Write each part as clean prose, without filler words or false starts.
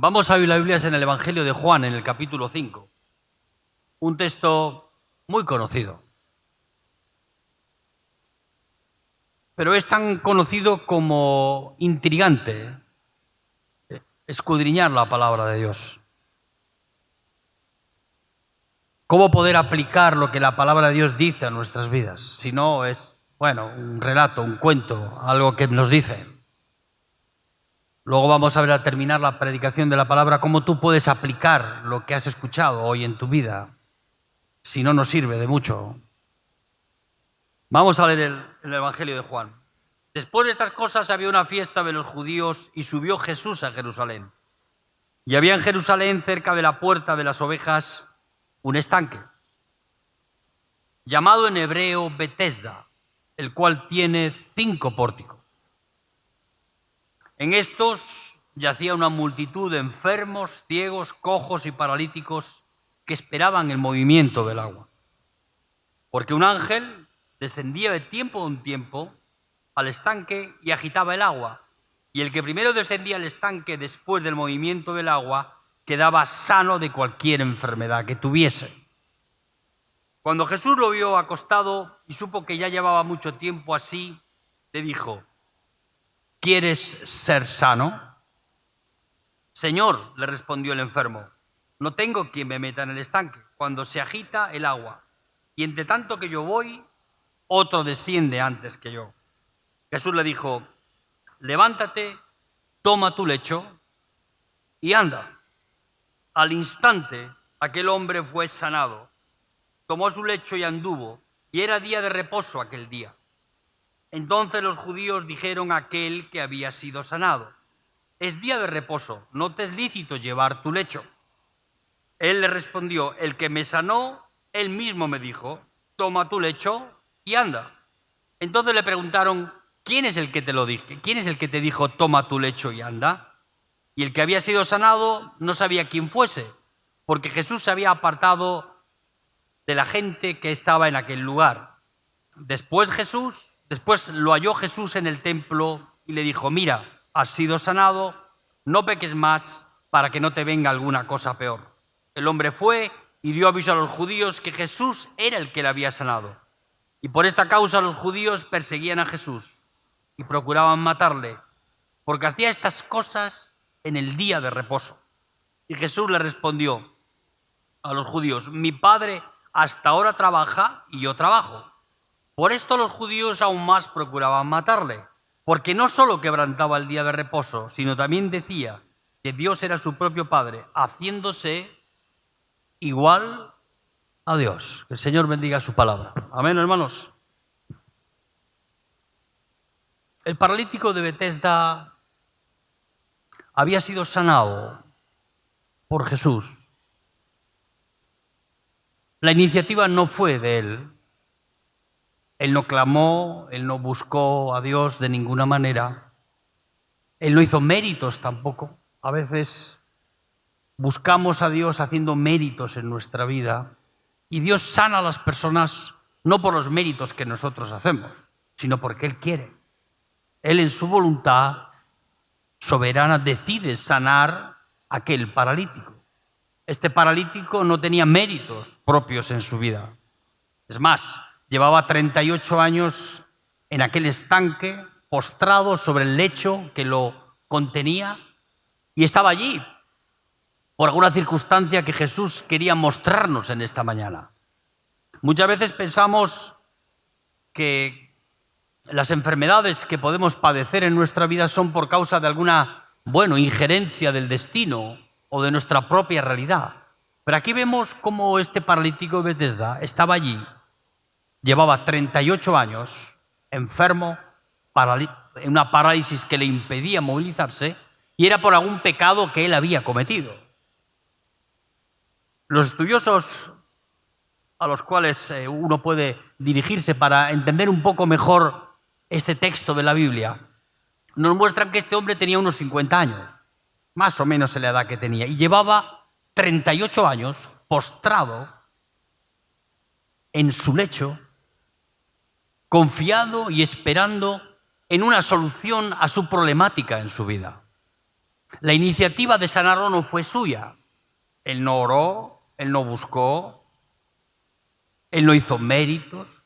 Vamos a abrir la Biblia en el Evangelio de Juan, en el capítulo 5. Un texto muy conocido. Pero es tan conocido como intrigante escudriñar la palabra de Dios. ¿Cómo poder aplicar lo que la palabra de Dios dice a nuestras vidas? Si no es, un relato, un cuento, algo que nos dice. Luego vamos a ver al terminar la predicación de la palabra cómo tú puedes aplicar lo que has escuchado hoy en tu vida. Si no nos sirve de mucho. Vamos a leer el Evangelio de Juan. Después de estas cosas había una fiesta de los judíos y subió Jesús a Jerusalén. Y había en Jerusalén, cerca de la puerta de las ovejas, un estanque, llamado en hebreo Betesda, el cual tiene 5 pórticos. En estos yacía una multitud de enfermos, ciegos, cojos y paralíticos que esperaban el movimiento del agua. Porque un ángel descendía de tiempo en tiempo al estanque y agitaba el agua. Y el que primero descendía al estanque después del movimiento del agua quedaba sano de cualquier enfermedad que tuviese. Cuando Jesús lo vio acostado y supo que ya llevaba mucho tiempo así, le dijo: ¿quieres ser sano? Señor, le respondió el enfermo, no tengo quien me meta en el estanque cuando se agita el agua, y entre tanto que yo voy, otro desciende antes que yo. Jesús le dijo: levántate, toma tu lecho y anda. Al instante aquel hombre fue sanado, tomó su lecho y anduvo, y era día de reposo aquel día. Entonces los judíos dijeron a aquel que había sido sanado: es día de reposo, no te es lícito llevar tu lecho. Él le respondió: el que me sanó, él mismo me dijo, toma tu lecho y anda. Entonces le preguntaron: ¿quién es el que te lo dijo? ¿Quién es el que te dijo, toma tu lecho y anda? Y el que había sido sanado no sabía quién fuese, porque Jesús se había apartado de la gente que estaba en aquel lugar. Después lo halló Jesús en el templo y le dijo: mira, has sido sanado, no peques más para que no te venga alguna cosa peor. El hombre fue y dio aviso a los judíos que Jesús era el que le había sanado. Y por esta causa los judíos perseguían a Jesús y procuraban matarle, porque hacía estas cosas en el día de reposo. Y Jesús le respondió a los judíos: mi Padre hasta ahora trabaja y yo trabajo. Por esto los judíos aún más procuraban matarle, porque no solo quebrantaba el día de reposo, sino también decía que Dios era su propio Padre, haciéndose igual a Dios. Que el Señor bendiga su palabra. Amén, hermanos. El paralítico de Betesda había sido sanado por Jesús. La iniciativa no fue de él. Él no clamó, él no buscó a Dios de ninguna manera. Él no hizo méritos tampoco. A veces buscamos a Dios haciendo méritos en nuestra vida y Dios sana a las personas no por los méritos que nosotros hacemos, sino porque Él quiere. Él en su voluntad soberana decide sanar a aquel paralítico. Este paralítico no tenía méritos propios en su vida. Es más, llevaba 38 años en aquel estanque, postrado sobre el lecho que lo contenía, y estaba allí por alguna circunstancia que Jesús quería mostrarnos en esta mañana. Muchas veces pensamos que las enfermedades que podemos padecer en nuestra vida son por causa de alguna, injerencia del destino o de nuestra propia realidad. Pero aquí vemos cómo este paralítico de Betesda estaba allí, llevaba 38 años, enfermo, en una parálisis que le impedía movilizarse, y era por algún pecado que él había cometido. Los estudiosos a los cuales uno puede dirigirse para entender un poco mejor este texto de la Biblia, nos muestran que este hombre tenía unos 50 años, más o menos la edad que tenía, y llevaba 38 años postrado en su lecho, confiado y esperando en una solución a su problemática en su vida. La iniciativa de sanarlo no fue suya. Él no oró, él no buscó, él no hizo méritos,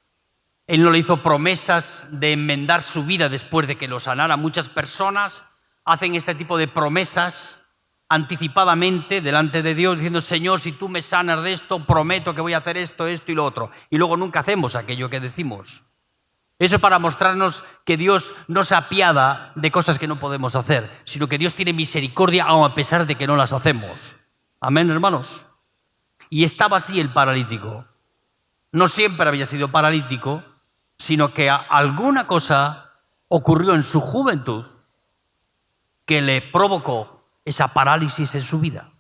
él no le hizo promesas de enmendar su vida después de que lo sanara. Muchas personas hacen este tipo de promesas anticipadamente delante de Dios, diciendo: Señor, si tú me sanas de esto, prometo que voy a hacer esto, esto y lo otro. Y luego nunca hacemos aquello que decimos. Eso para mostrarnos que Dios no se apiada de cosas que no podemos hacer, sino que Dios tiene misericordia aun a pesar de que no las hacemos. Amén, hermanos. Y estaba así el paralítico. No siempre había sido paralítico, sino que alguna cosa ocurrió en su juventud que le provocó esa parálisis en su vida.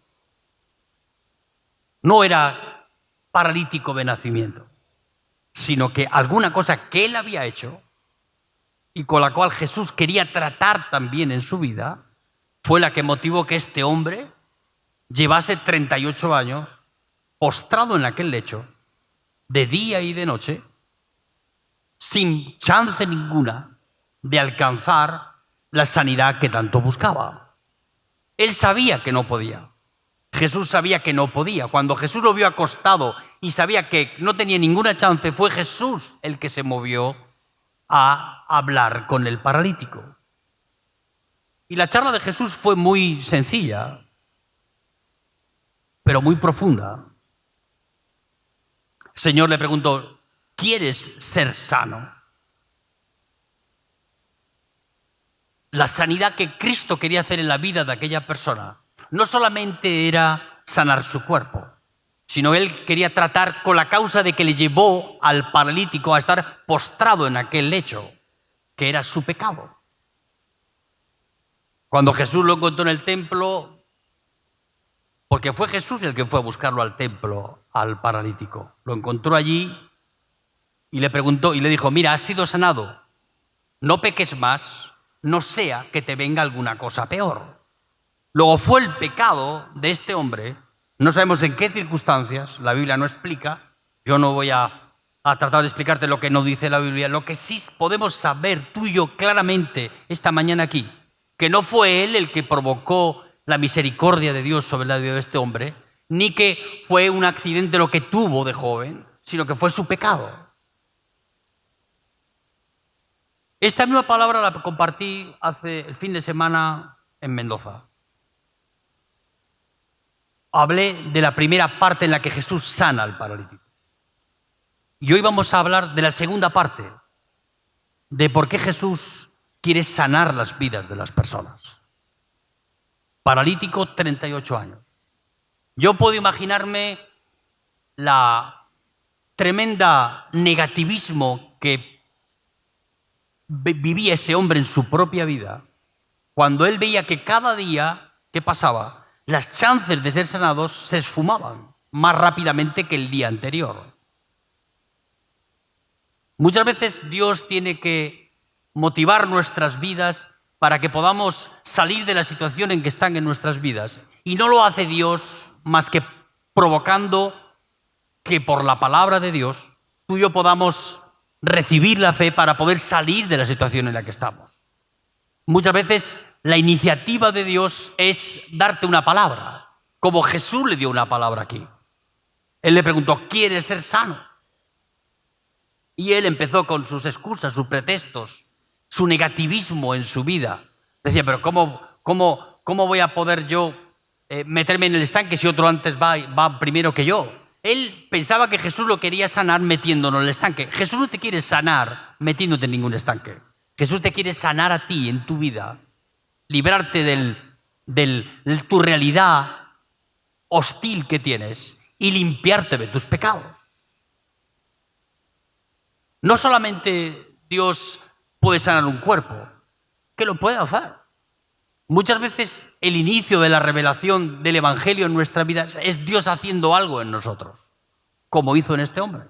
No era paralítico de nacimiento, sino que alguna cosa que él había hecho y con la cual Jesús quería tratar también en su vida, fue la que motivó que este hombre llevase 38 años postrado en aquel lecho, de día y de noche, sin chance ninguna de alcanzar la sanidad que tanto buscaba. Él sabía que no podía. Jesús sabía que no podía. Cuando Jesús lo vio acostado y sabía que no tenía ninguna chance, fue Jesús el que se movió a hablar con el paralítico. Y la charla de Jesús fue muy sencilla, pero muy profunda. El Señor le preguntó: ¿quieres ser sano? La sanidad que Cristo quería hacer en la vida de aquella persona no solamente era sanar su cuerpo, sino Él quería tratar con la causa de que le llevó al paralítico a estar postrado en aquel lecho, que era su pecado. Cuando Jesús lo encontró en el templo, porque fue Jesús el que fue a buscarlo al templo, al paralítico, lo encontró allí y le preguntó y le dijo: mira, has sido sanado, no peques más, no sea que te venga alguna cosa peor. Luego fue el pecado de este hombre, no sabemos en qué circunstancias, la Biblia no explica, yo no voy a tratar de explicarte lo que no dice la Biblia, lo que sí podemos saber tú y yo claramente esta mañana aquí, que no fue él el que provocó la misericordia de Dios sobre la vida de este hombre, ni que fue un accidente lo que tuvo de joven, sino que fue su pecado. Esta misma palabra la compartí hace el fin de semana en Mendoza. Hablé de la primera parte en la que Jesús sana al paralítico. Y hoy vamos a hablar de la segunda parte, de por qué Jesús quiere sanar las vidas de las personas. Paralítico, 38 años. Yo puedo imaginarme la tremenda negativismo que vivía ese hombre en su propia vida, cuando él veía que cada día que pasaba, las chances de ser sanados se esfumaban más rápidamente que el día anterior. Muchas veces Dios tiene que motivar nuestras vidas para que podamos salir de la situación en que están en nuestras vidas. Y no lo hace Dios más que provocando que por la palabra de Dios tú y yo podamos recibir la fe para poder salir de la situación en la que estamos. Muchas veces la iniciativa de Dios es darte una palabra, como Jesús le dio una palabra aquí. Él le preguntó: ¿quieres ser sano? Y él empezó con sus excusas, sus pretextos, su negativismo en su vida. Decía: pero ¿cómo voy a poder yo meterme en el estanque si otro antes va primero que yo? Él pensaba que Jesús lo quería sanar metiéndonos en el estanque. Jesús no te quiere sanar metiéndote en ningún estanque. Jesús te quiere sanar a ti en tu vida, librarte de tu realidad hostil que tienes y limpiarte de tus pecados. No solamente Dios puede sanar un cuerpo, que lo puede hacer. Muchas veces el inicio de la revelación del Evangelio en nuestra vida es Dios haciendo algo en nosotros, como hizo en este hombre.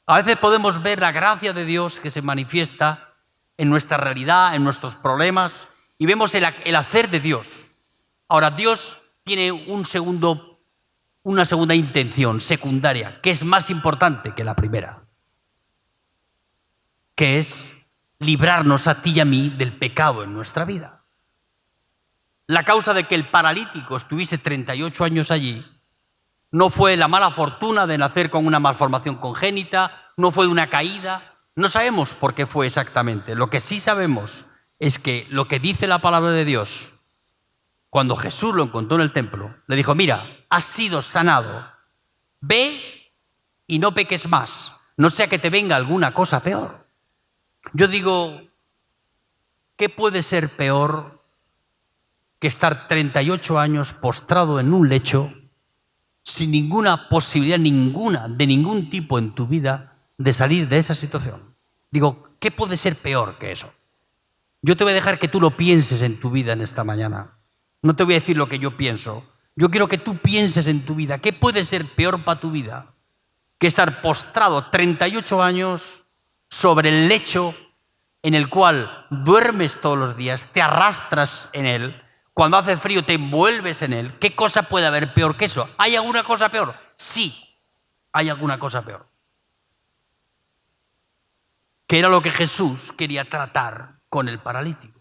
A veces podemos ver la gracia de Dios que se manifiesta en nuestra realidad, en nuestros problemas, y vemos el hacer de Dios. Ahora, Dios tiene una segunda intención, secundaria, que es más importante que la primera, que es librarnos a ti y a mí del pecado en nuestra vida. La causa de que el paralítico estuviese 38 años allí no fue la mala fortuna de nacer con una malformación congénita, no fue de una caída. No sabemos por qué fue exactamente. Lo que sí sabemos es que lo que dice la palabra de Dios, cuando Jesús lo encontró en el templo, le dijo: mira, has sido sanado, ve y no peques más, no sea que te venga alguna cosa peor. Yo digo, ¿qué puede ser peor que estar 38 años postrado en un lecho sin ninguna posibilidad ninguna, de ningún tipo en tu vida, de salir de esa situación? Digo, ¿qué puede ser peor que eso? Yo te voy a dejar que tú lo pienses en tu vida en esta mañana. No te voy a decir lo que yo pienso. Yo quiero que tú pienses en tu vida. ¿Qué puede ser peor para tu vida que estar postrado 38 años sobre el lecho en el cual duermes todos los días, te arrastras en él, cuando hace frío te envuelves en él? ¿Qué cosa puede haber peor que eso? ¿Hay alguna cosa peor? Sí, hay alguna cosa peor. Que era lo que Jesús quería tratar con el paralítico.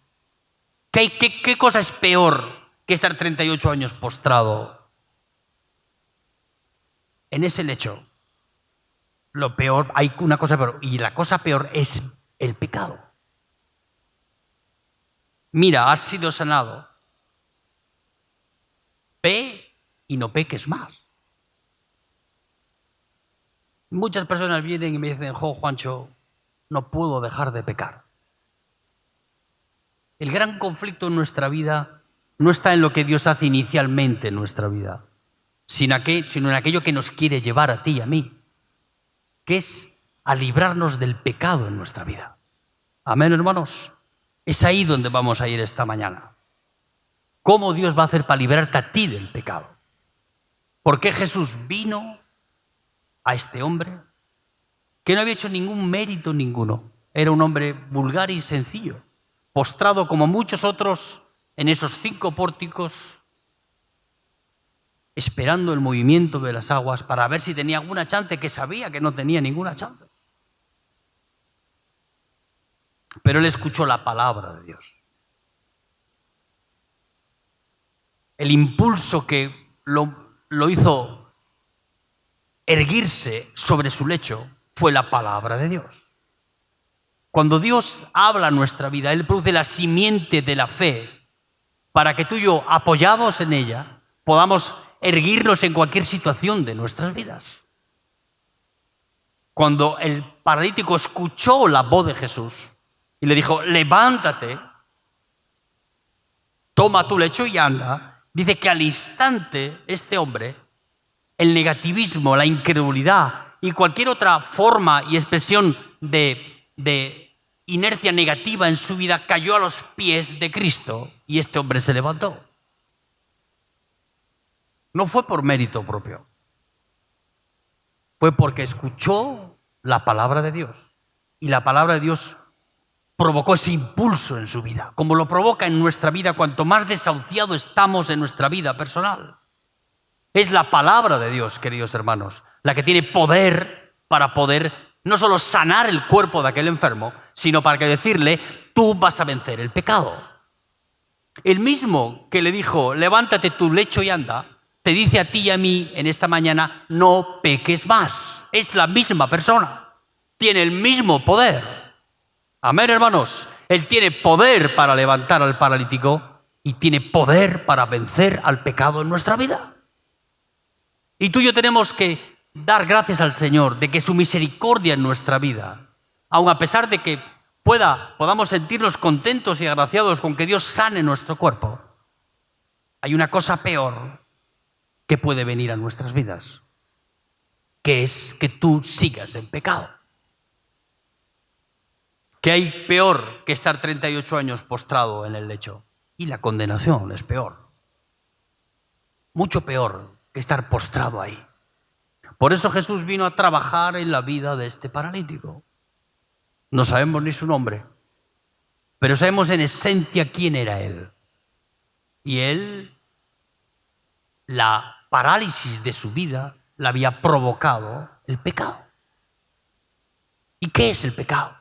¿Qué cosa es peor que estar 38 años postrado en ese lecho? Lo peor, hay una cosa peor, y la cosa peor es el pecado. Mira, has sido sanado. Ve y no peques más. Muchas personas vienen y me dicen: jo, Juancho, no puedo dejar de pecar. El gran conflicto en nuestra vida no está en lo que Dios hace inicialmente en nuestra vida, sino en aquello que nos quiere llevar a ti y a mí, que es a librarnos del pecado en nuestra vida. Amén, hermanos. Es ahí donde vamos a ir esta mañana. ¿Cómo Dios va a hacer para librarte a ti del pecado? ¿Por qué Jesús vino a este hombre que no había hecho ningún mérito ninguno? Era un hombre vulgar y sencillo, postrado como muchos otros en esos 5 pórticos, esperando el movimiento de las aguas para ver si tenía alguna chance, que sabía que no tenía ninguna chance. Pero él escuchó la palabra de Dios. El impulso que lo hizo erguirse sobre su lecho fue la palabra de Dios. Cuando Dios habla en nuestra vida, Él produce la simiente de la fe para que tú y yo, apoyados en ella, podamos erguirnos en cualquier situación de nuestras vidas. Cuando el paralítico escuchó la voz de Jesús y le dijo: levántate, toma tu lecho y anda, dice que al instante este hombre, el negativismo, la incredulidad y cualquier otra forma y expresión de inercia negativa en su vida cayó a los pies de Cristo y este hombre se levantó. No fue por mérito propio, fue porque escuchó la palabra de Dios y la palabra de Dios provocó ese impulso en su vida, como lo provoca en nuestra vida cuanto más desahuciado estamos en nuestra vida personal. Es la palabra de Dios, queridos hermanos, la que tiene poder para poder no solo sanar el cuerpo de aquel enfermo, sino para que decirle: tú vas a vencer el pecado. El mismo que le dijo: levántate tu lecho y anda, te dice a ti y a mí en esta mañana: no peques más. Es la misma persona, tiene el mismo poder. Amén, hermanos. Él tiene poder para levantar al paralítico y tiene poder para vencer al pecado en nuestra vida. Y tú y yo tenemos que dar gracias al Señor de que su misericordia en nuestra vida, aun a pesar de que podamos sentirnos contentos y agraciados con que Dios sane nuestro cuerpo, hay una cosa peor que puede venir a nuestras vidas, que es que tú sigas en pecado. ¿Qué hay peor que estar 38 años postrado en el lecho? Y la condenación es peor. Mucho peor que estar postrado ahí. Por eso Jesús vino a trabajar en la vida de este paralítico. No sabemos ni su nombre, pero sabemos en esencia quién era él. Y él, la parálisis de su vida la había provocado el pecado. ¿Y qué es el pecado?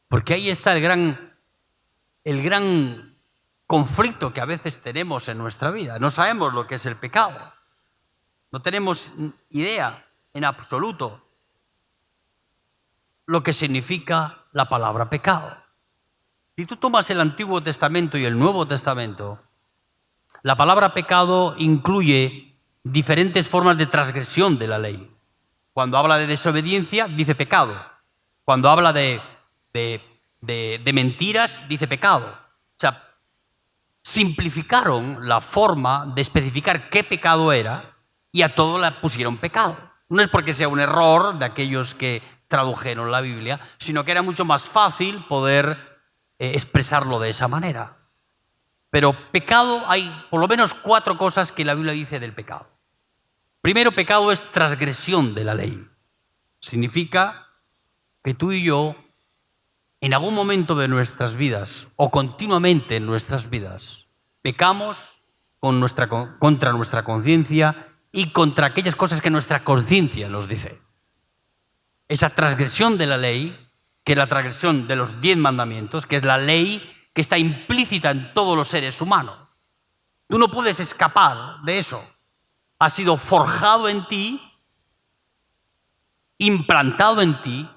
Porque ahí está el gran conflicto que a veces tenemos en nuestra vida. No sabemos lo que es el pecado. No tenemos idea en absoluto lo que significa la palabra pecado. Si tú tomas el Antiguo Testamento y el Nuevo Testamento, la palabra pecado incluye diferentes formas de transgresión de la ley. Cuando habla de desobediencia, dice pecado. Cuando habla de mentiras, dice pecado. O sea, simplificaron la forma de especificar qué pecado era y a todo le pusieron pecado. No es porque sea un error de aquellos que tradujeron la Biblia, sino que era mucho más fácil poder expresarlo de esa manera. Pero pecado, hay por lo menos 4 cosas que la Biblia dice del pecado. Primero, pecado es transgresión de la ley. Significa que tú y yo, en algún momento de nuestras vidas o continuamente en nuestras vidas, pecamos contra nuestra conciencia y contra aquellas cosas que nuestra conciencia nos dice. Esa transgresión de la ley, que es la transgresión de los 10 mandamientos, que es la ley que está implícita en todos los seres humanos. Tú no puedes escapar de eso. Ha sido forjado en ti, implantado en ti,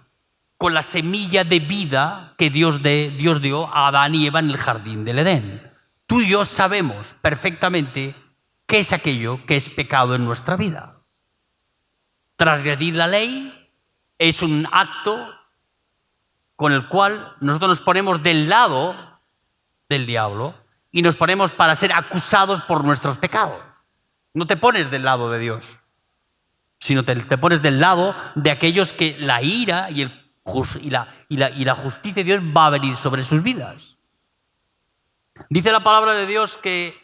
con la semilla de vida que Dios dio a Adán y Eva en el jardín del Edén. Tú y yo sabemos perfectamente qué es aquello que es pecado en nuestra vida. Transgredir la ley es un acto con el cual nosotros nos ponemos del lado del diablo y nos ponemos para ser acusados por nuestros pecados. No te pones del lado de Dios, sino te pones del lado de aquellos que la ira y la justicia de Dios va a venir sobre sus vidas. Dice la palabra de Dios que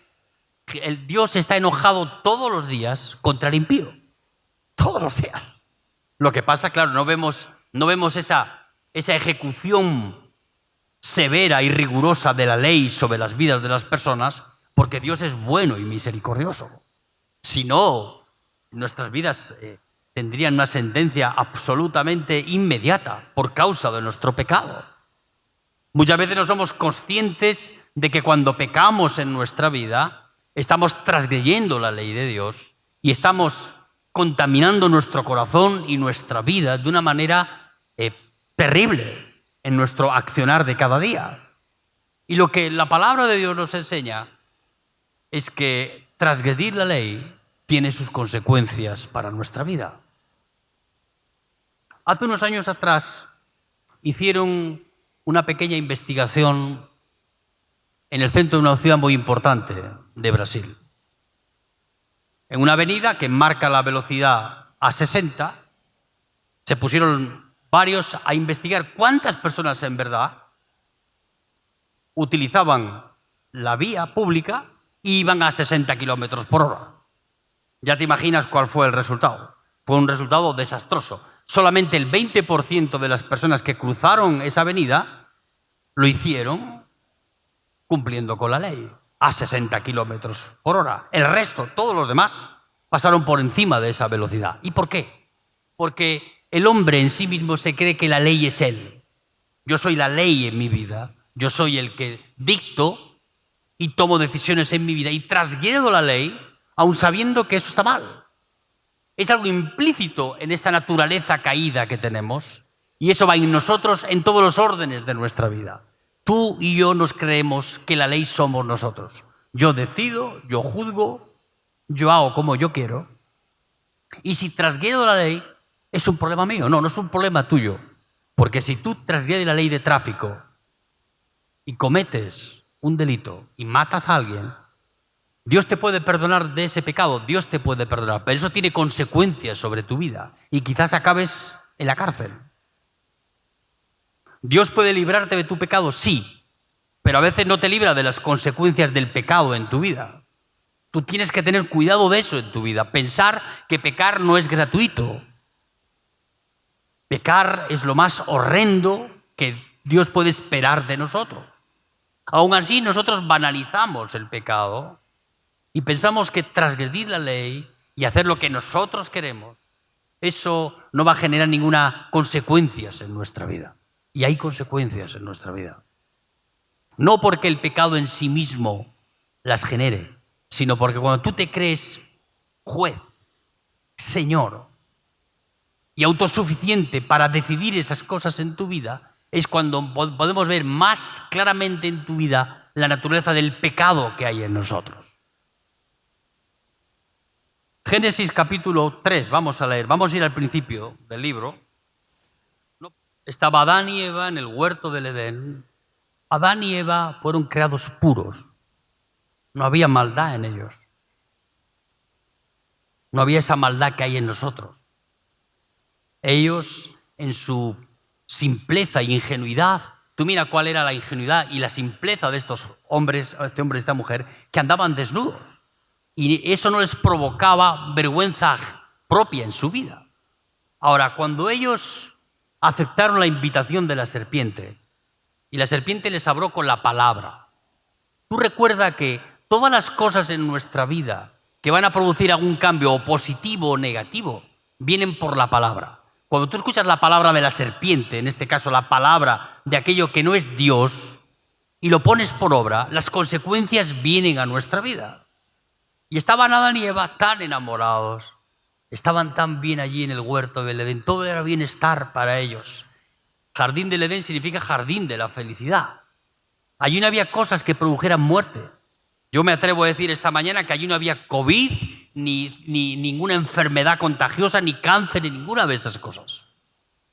el Dios está enojado todos los días contra el impío. Todos los días. Lo que pasa, claro, no vemos esa ejecución severa y rigurosa de la ley sobre las vidas de las personas, porque Dios es bueno y misericordioso. Si no, nuestras vidas tendrían una sentencia absolutamente inmediata por causa de nuestro pecado. Muchas veces no somos conscientes de que cuando pecamos en nuestra vida estamos transgrediendo la ley de Dios y estamos contaminando nuestro corazón y nuestra vida de una manera terrible en nuestro accionar de cada día. Y lo que la palabra de Dios nos enseña es que transgredir la ley tiene sus consecuencias para nuestra vida. Hace unos años atrás hicieron una pequeña investigación en el centro de una ciudad muy importante de Brasil. En una avenida que marca la velocidad a 60, se pusieron varios a investigar cuántas personas en verdad utilizaban la vía pública y iban a 60 kilómetros por hora. Ya te imaginas cuál fue el resultado. Fue un resultado desastroso. Solamente el 20% de las personas que cruzaron esa avenida lo hicieron cumpliendo con la ley, a 60 kilómetros por hora. El resto, todos los demás, pasaron por encima de esa velocidad. ¿Y por qué? Porque el hombre en sí mismo se cree que la ley es él. Yo soy la ley en mi vida. Yo soy el que dicto y tomo decisiones en mi vida y transgredo la ley aun sabiendo que eso está mal. Es algo implícito en esta naturaleza caída que tenemos y eso va en nosotros en todos los órdenes de nuestra vida. Tú y yo nos creemos que la ley somos nosotros. Yo decido, yo juzgo, yo hago como yo quiero. Y si transgredo la ley, ¿es un problema mío? No, no es un problema tuyo. Porque si tú transgredes la ley de tráfico y cometes un delito y matas a alguien, Dios te puede perdonar de ese pecado, Dios te puede perdonar, pero eso tiene consecuencias sobre tu vida y quizás acabes en la cárcel. ¿Dios puede librarte de tu pecado? Sí, pero a veces no te libra de las consecuencias del pecado en tu vida. Tú tienes que tener cuidado de eso en tu vida, pensar que pecar no es gratuito. Pecar es lo más horrendo que Dios puede esperar de nosotros. Aún así, nosotros banalizamos el pecado y pensamos que transgredir la ley y hacer lo que nosotros queremos, eso no va a generar ninguna consecuencias en nuestra vida. Y hay consecuencias en nuestra vida. No porque el pecado en sí mismo las genere, sino porque cuando tú te crees juez, Señor y autosuficiente para decidir esas cosas en tu vida, es cuando podemos ver más claramente en tu vida la naturaleza del pecado que hay en nosotros. Génesis capítulo 3, vamos a leer, vamos a ir al principio del libro. Estaba Adán y Eva en el huerto del Edén. Adán y Eva fueron creados puros. No había maldad en ellos. No había esa maldad que hay en nosotros. Ellos, en su simpleza y ingenuidad, tú mira cuál era la ingenuidad y la simpleza de estos hombres, este hombre y esta mujer, que andaban desnudos. Y eso no les provocaba vergüenza propia en su vida. Ahora, cuando ellos aceptaron la invitación de la serpiente, y la serpiente les habló con la palabra, tú recuerda que todas las cosas en nuestra vida que van a producir algún cambio, o positivo o negativo, vienen por la palabra. Cuando tú escuchas la palabra de la serpiente, en este caso la palabra de aquello que no es Dios, y lo pones por obra, las consecuencias vienen a nuestra vida. Y estaban Adán y Eva tan enamorados, estaban tan bien allí en el huerto del Edén, todo era bienestar para ellos. Jardín del Edén significa jardín de la felicidad. Allí no había cosas que produjeran muerte. Yo me atrevo a decir esta mañana que allí no había COVID, ni ninguna enfermedad contagiosa, ni cáncer, ni ninguna de esas cosas.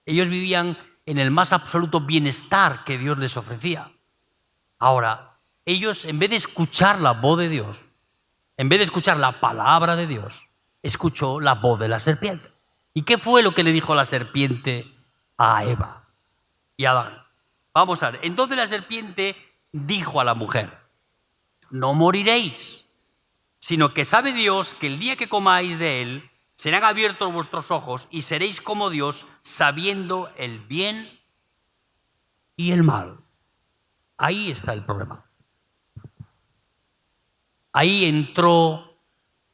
Ellos vivían en el más absoluto bienestar que Dios les ofrecía. Ahora, ellos, en vez de escuchar la voz de Dios, en vez de escuchar la palabra de Dios, escuchó la voz de la serpiente. ¿Y qué fue lo que le dijo la serpiente a Eva y a Adán? Vamos a ver. Entonces la serpiente dijo a la mujer: no moriréis, sino que sabe Dios que el día que comáis de él, serán abiertos vuestros ojos y seréis como Dios, sabiendo el bien y el mal. Ahí está el problema. Ahí entró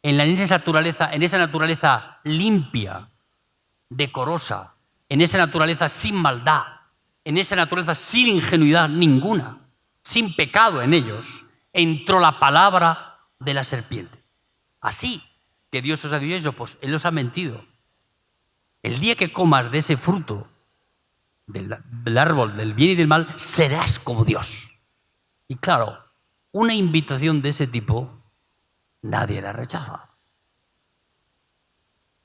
en esa naturaleza limpia, decorosa, en esa naturaleza sin maldad, en esa naturaleza sin ingenuidad ninguna, sin pecado en ellos, entró la palabra de la serpiente. Así que Dios os ha dicho eso, pues Él os ha mentido. El día que comas de ese fruto del árbol del bien y del mal, serás como Dios. Y claro, una invitación de ese tipo, nadie la rechaza.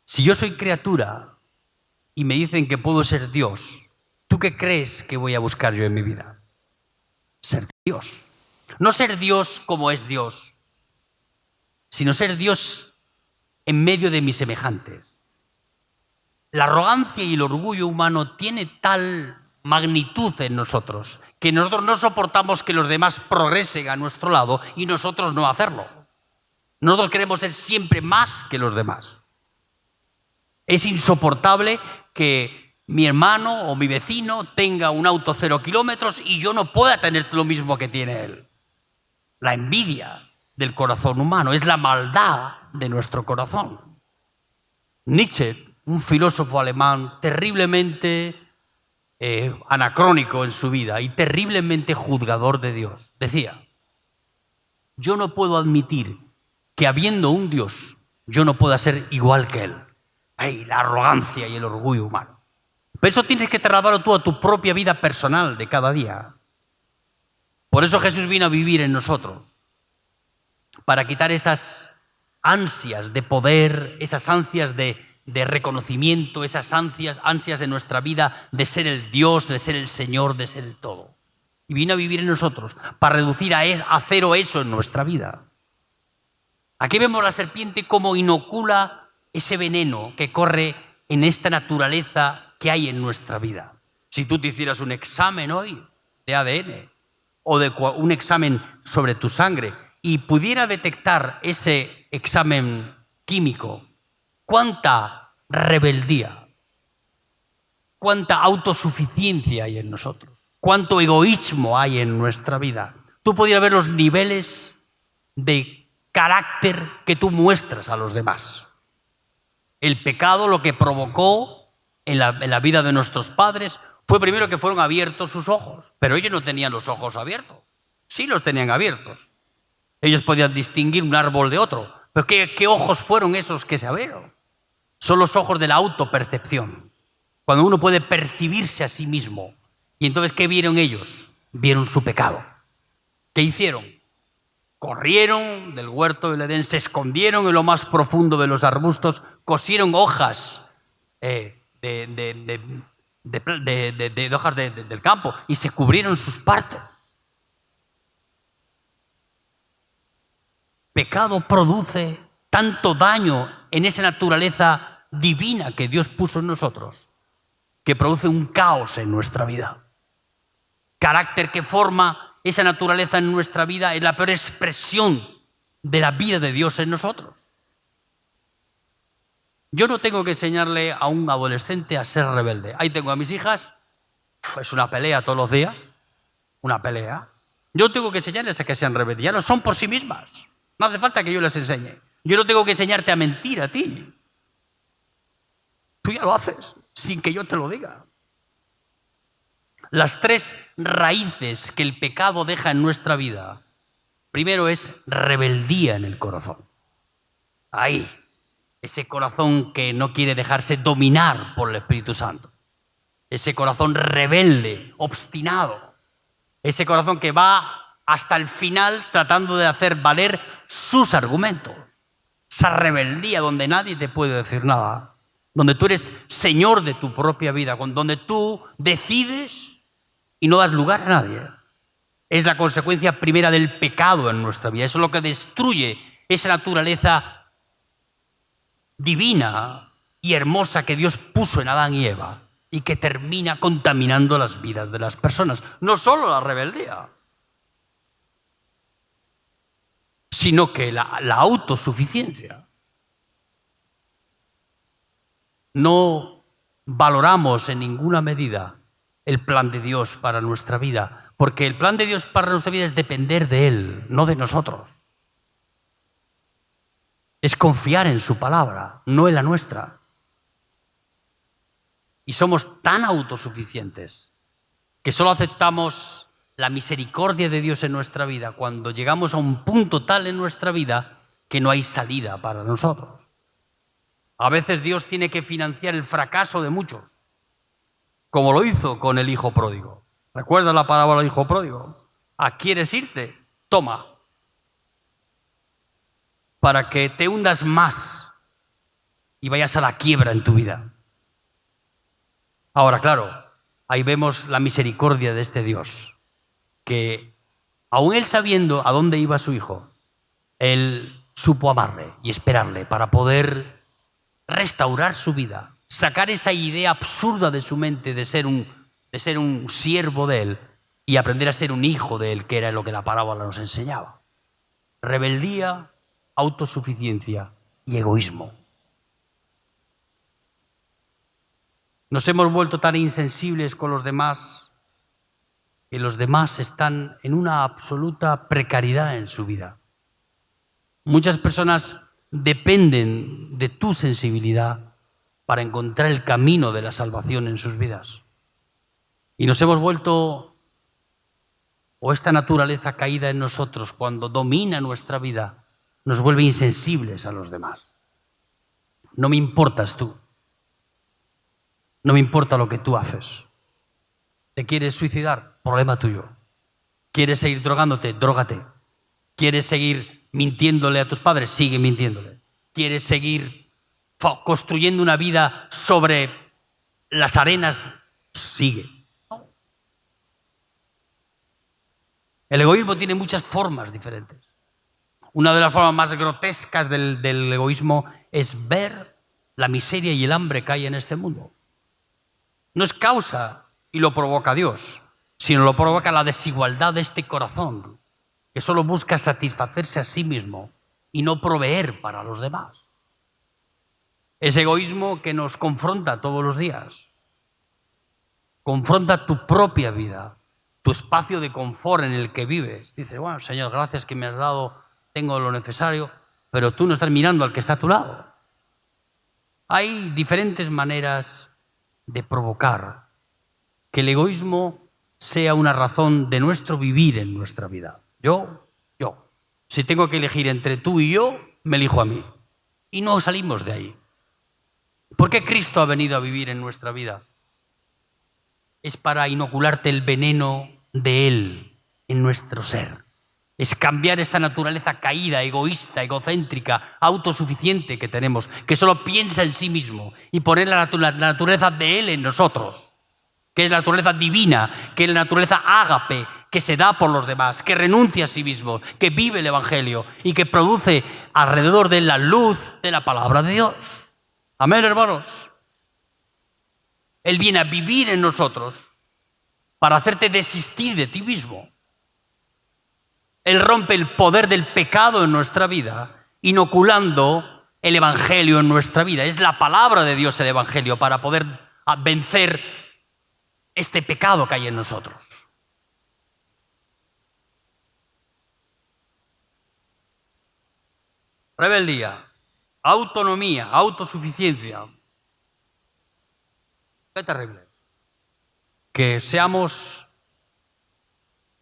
Si yo soy criatura y me dicen que puedo ser Dios, ¿tú qué crees que voy a buscar yo en mi vida? Ser Dios. No ser Dios como es Dios, sino ser Dios en medio de mis semejantes. La arrogancia y el orgullo humano tiene tal magnitud en nosotros que nosotros no soportamos que los demás progresen a nuestro lado y nosotros no hacerlo. Nosotros queremos ser siempre más que los demás. Es insoportable que mi hermano o mi vecino tenga un auto 0 kilómetros y yo no pueda tener lo mismo que tiene él. La envidia del corazón humano es la maldad de nuestro corazón. Nietzsche, un filósofo alemán terriblemente anacrónico en su vida y terriblemente juzgador de Dios, decía: yo no puedo admitir que habiendo un Dios, yo no pueda ser igual que Él. ¡Ay, la arrogancia y el orgullo humano! Pero eso tienes que trasladarlo tú a tu propia vida personal de cada día. Por eso Jesús vino a vivir en nosotros, para quitar esas ansias de poder, esas ansias de reconocimiento, esas ansias de nuestra vida de ser el Dios, de ser el Señor, de ser el todo. Y vino a vivir en nosotros para reducir a cero eso en nuestra vida. Aquí vemos la serpiente como inocula ese veneno que corre en esta naturaleza que hay en nuestra vida. Si tú te hicieras un examen hoy de ADN o de un examen sobre tu sangre y pudiera detectar ese examen químico, cuánta rebeldía, cuánta autosuficiencia hay en nosotros, cuánto egoísmo hay en nuestra vida. Tú podrías ver los niveles de carácter que tú muestras a los demás. El pecado, lo que provocó en la vida de nuestros padres, fue primero que fueron abiertos sus ojos, pero ellos no tenían los ojos abiertos. Sí los tenían abiertos. Ellos podían distinguir un árbol de otro. Pero ¿qué ojos fueron esos que se abrieron? Son los ojos de la autopercepción. Cuando uno puede percibirse a sí mismo. Y entonces, ¿qué vieron ellos? Vieron su pecado. ¿Qué hicieron? Corrieron del huerto del Edén, se escondieron en lo más profundo de los arbustos, cosieron hojas hojas del campo y se cubrieron sus partes. Pecado produce tanto daño en esa naturaleza divina que Dios puso en nosotros, que produce un caos en nuestra vida. Carácter que forma esa naturaleza en nuestra vida es la peor expresión de la vida de Dios en nosotros. Yo no tengo que enseñarle a un adolescente a ser rebelde. Ahí tengo a mis hijas, es una pelea todos los días, una pelea. Yo tengo que enseñarles a que sean rebeldes, ya no son por sí mismas. No hace falta que yo les enseñe. Yo no tengo que enseñarte a mentir a ti. Tú ya lo haces, sin que yo te lo diga. Las tres raíces que el pecado deja en nuestra vida. Primero es rebeldía en el corazón. Ahí, ese corazón que no quiere dejarse dominar por el Espíritu Santo. Ese corazón rebelde, obstinado. Ese corazón que va hasta el final tratando de hacer valer sus argumentos. Esa rebeldía donde nadie te puede decir nada. Donde tú eres señor de tu propia vida. Donde tú decides y no das lugar a nadie. Es la consecuencia primera del pecado en nuestra vida. Eso es lo que destruye esa naturaleza divina y hermosa que Dios puso en Adán y Eva y que termina contaminando las vidas de las personas. No solo la rebeldía, sino que la autosuficiencia. No valoramos en ninguna medida el plan de Dios para nuestra vida, porque el plan de Dios para nuestra vida es depender de Él, no de nosotros. Es confiar en su palabra, no en la nuestra. Y somos tan autosuficientes que solo aceptamos la misericordia de Dios en nuestra vida cuando llegamos a un punto tal en nuestra vida que no hay salida para nosotros. A veces Dios tiene que financiar el fracaso de muchos, como lo hizo con el hijo pródigo. ¿Recuerdas la parábola del hijo pródigo? ¿Quieres irte? Toma. Para que te hundas más y vayas a la quiebra en tu vida. Ahora, claro, ahí vemos la misericordia de este Dios, que aun él sabiendo a dónde iba su hijo, él supo amarle y esperarle para poder restaurar su vida, sacar esa idea absurda de su mente de ser un siervo de él y aprender a ser un hijo de él, que era lo que la parábola nos enseñaba. Rebeldía, autosuficiencia y egoísmo. Nos hemos vuelto tan insensibles con los demás que los demás están en una absoluta precariedad en su vida. Muchas personas dependen de tu sensibilidad para encontrar el camino de la salvación en sus vidas. Y nos hemos vuelto, o esta naturaleza caída en nosotros, cuando domina nuestra vida, nos vuelve insensibles a los demás. No me importas tú. No me importa lo que tú haces. ¿Te quieres suicidar? Problema tuyo. ¿Quieres seguir drogándote? Drógate. ¿Quieres seguir mintiéndole a tus padres? Sigue mintiéndole. ¿Quieres seguir construyendo una vida sobre las arenas? Sigue. El egoísmo tiene muchas formas diferentes. Una de las formas más grotescas del egoísmo es ver la miseria y el hambre que hay en este mundo. No es causa y lo provoca Dios, sino lo provoca la desigualdad de este corazón, que solo busca satisfacerse a sí mismo y no proveer para los demás. Ese egoísmo que nos confronta todos los días. Confronta tu propia vida, tu espacio de confort en el que vives. Dices, bueno, Señor, gracias que me has dado, tengo lo necesario, pero tú no estás mirando al que está a tu lado. Hay diferentes maneras de provocar que el egoísmo sea una razón de nuestro vivir en nuestra vida. Yo. Si tengo que elegir entre tú y yo, me elijo a mí. Y no salimos de ahí. ¿Por qué Cristo ha venido a vivir en nuestra vida? Es para inocularte el veneno de Él en nuestro ser. Es cambiar esta naturaleza caída, egoísta, egocéntrica, autosuficiente que tenemos, que solo piensa en sí mismo, y poner la naturaleza de Él en nosotros, que es la naturaleza divina, que es la naturaleza ágape, que se da por los demás, que renuncia a sí mismo, que vive el Evangelio y que produce alrededor de él la luz de la palabra de Dios. Amén, hermanos. Él viene a vivir en nosotros para hacerte desistir de ti mismo. Él rompe el poder del pecado en nuestra vida, inoculando el Evangelio en nuestra vida. Es la palabra de Dios el Evangelio para poder vencer este pecado que hay en nosotros. Rebeldía, autonomía, autosuficiencia. Qué terrible. Que seamos